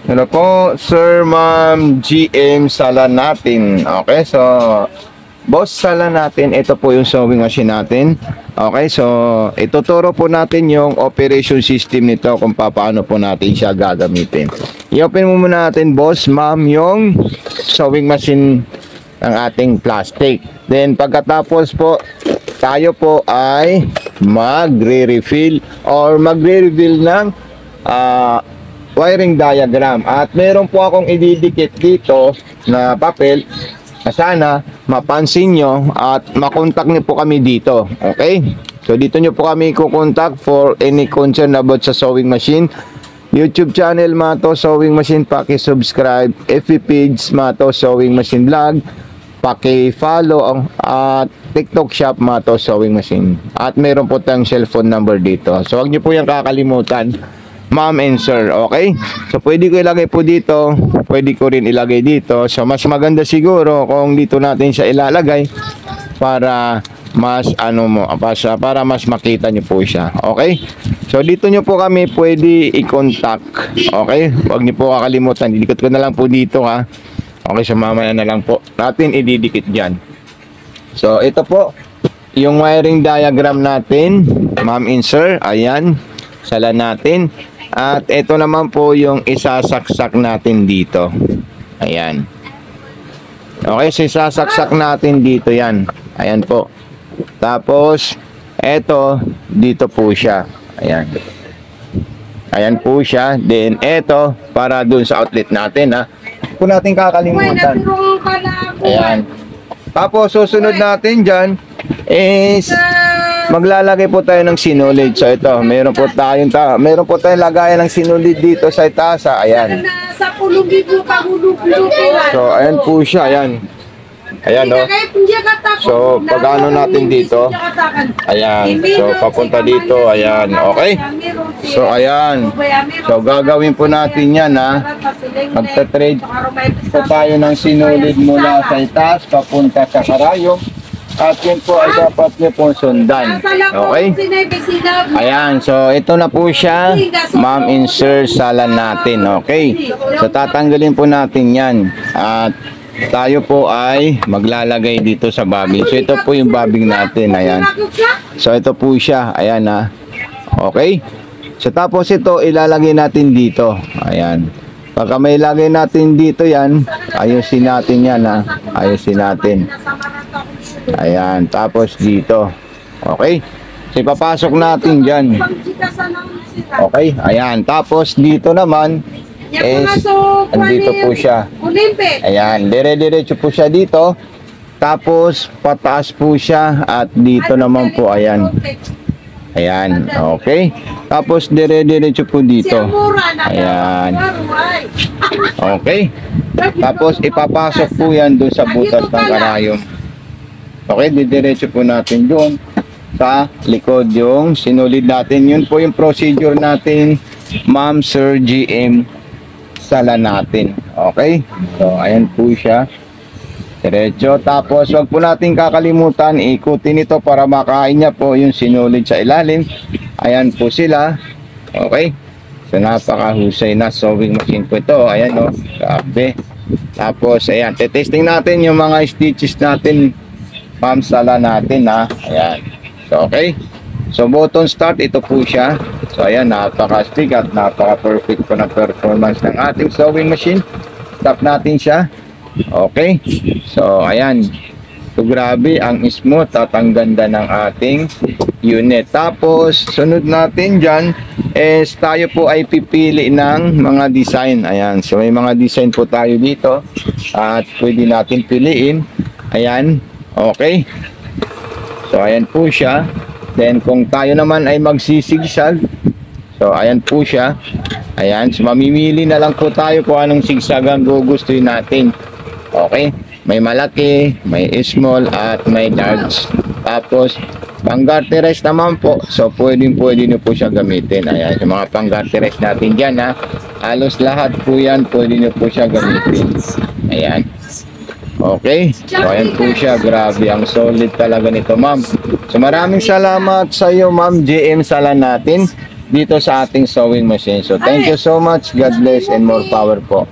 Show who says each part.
Speaker 1: Hello po, Sir, Ma'am, GM Sala natin. Okay, so Boss Sala natin, ito po yung sewing machine natin. Okay, so ituturo po natin yung operation system nito kung paano po natin siya gagamitin. I-open mo muna natin, Boss, Ma'am, yung sewing machine ng ating plastic. Then pagkatapos po, tayo po ay magre-refill or magre-reveal ng wiring diagram, at meron po akong ididikit dito na papel na sana mapansin nyo at makontak nyo po kami dito. Okay, so dito nyo po kami kukontak for any concern about sa sewing machine. YouTube channel Mato Sewing Machine, paki-subscribe. FB page Mato Sewing Machine Vlog, paki-follow. At TikTok shop Mato Sewing Machine, at meron po tayong cellphone number dito, so huwag nyo po yung kakalimutan, Ma'am and Sir. Okay, so pwede ko ilagay po dito, pwede ko rin ilagay dito. So mas maganda siguro kung dito natin siya ilalagay para mas para mas makita nyo po siya. Okay, so dito nyo po kami pwede i-contact. Okay, huwag nyo po kakalimutan, idikot ko na lang po dito ha. Okay, so mamaya na lang po natin ididikit dyan. So ito po yung wiring diagram natin, Ma'am and Sir. Ayan, sala natin. At ito naman po yung isasaksak natin dito. Ayan. Okay, so isasaksak natin dito yan. Ayan po. Tapos ito dito po siya. Ayan. Ayan po siya. Then ito para dun sa outlet natin ha. Kung natin kakalimutan. Ayan. Tapos susunod natin dyan is maglalagay po tayo ng sinulid. So ito, meron po tayong lagayan ng sinulid dito sa itaasa. Ayan. So ayan po siya, ayan. Ayan, no. So pag-ano natin dito, ayan. So papunta dito, ayan. Okay. So ayan. So gagawin po natin yan ha. Magta-trade po tayo ng sinulid mula sa itaas papunta sa karayom. At yun po ay dapat nyo pong sundan. Okay? Ayan, so ito na po siya, Ma'am and Sir, sala natin. Okay? So tatanggalin po natin yan. At tayo po ay maglalagay dito sa bobbing. So ito po yung bobbing natin. Ayan. So ito po siya. Ayan ha. Okay? So tapos ito ilalagay natin dito. Ayan. Pagka may lagay natin dito yan, ayusin natin yan ha. Ayusin natin. Ayan, tapos dito. Okay? So ipapasok natin dyan. Okay, ayan. Tapos dito naman is andito po siya. Ayan, dire-diretso po siya dito. Tapos pataas po siya. At dito naman po, ayan. Ayan, okay. Tapos dire-diretso po dito. Ayan. Okay. Tapos ipapasok po yan doon sa butas ng karayom. Okay, didiretso po natin doon sa likod yung sinulid natin. Yun po yung procedure natin, Ma'am, Sir, GM sala natin. Okay, so ayan po siya, diretso. Tapos wag po natin kakalimutan ikutin ito para makain niya po yung sinulid sa ilalim. Ayan po sila. Okay, so napakahusay na sewing machine po ito. Ayan o, grabe. Tapos ayan, testing natin yung mga stitches natin, Ma'am, sala natin ha. Ayan. So okay. So button start, ito po siya. So ayan, napaka-stick at napaka-perfect po ng performance ng ating sewing machine. Stop natin siya. Okay. So ayan. So grabe, ang smooth at ang ganda ng ating unit. Tapos sunod natin dyan is tayo po ay pipili ng mga design. Ayan. So may mga design po tayo dito at pwede natin piliin. Ayan. Okay. So ayan po siya. Then kung tayo naman ay magsisigsag, so ayan po siya. Ayan, so mamimili na lang po tayo kung anong sigsag ang gugustuhin natin. Okay, may malaki, may small at may large. Tapos pang garterize naman po, so pwede nyo po siya gamitin. Ayan, yung mga pang garterize natin dyan ha, halos lahat po yan pwede nyo po siya gamitin. Ayan. Okay, so ayan po siya. Grabe, ang solid talaga nito, ma'am. So maraming salamat sa iyo, Ma'am JM Sala natin. dito sa ating sewing machine. So thank you so much. God bless and more power po.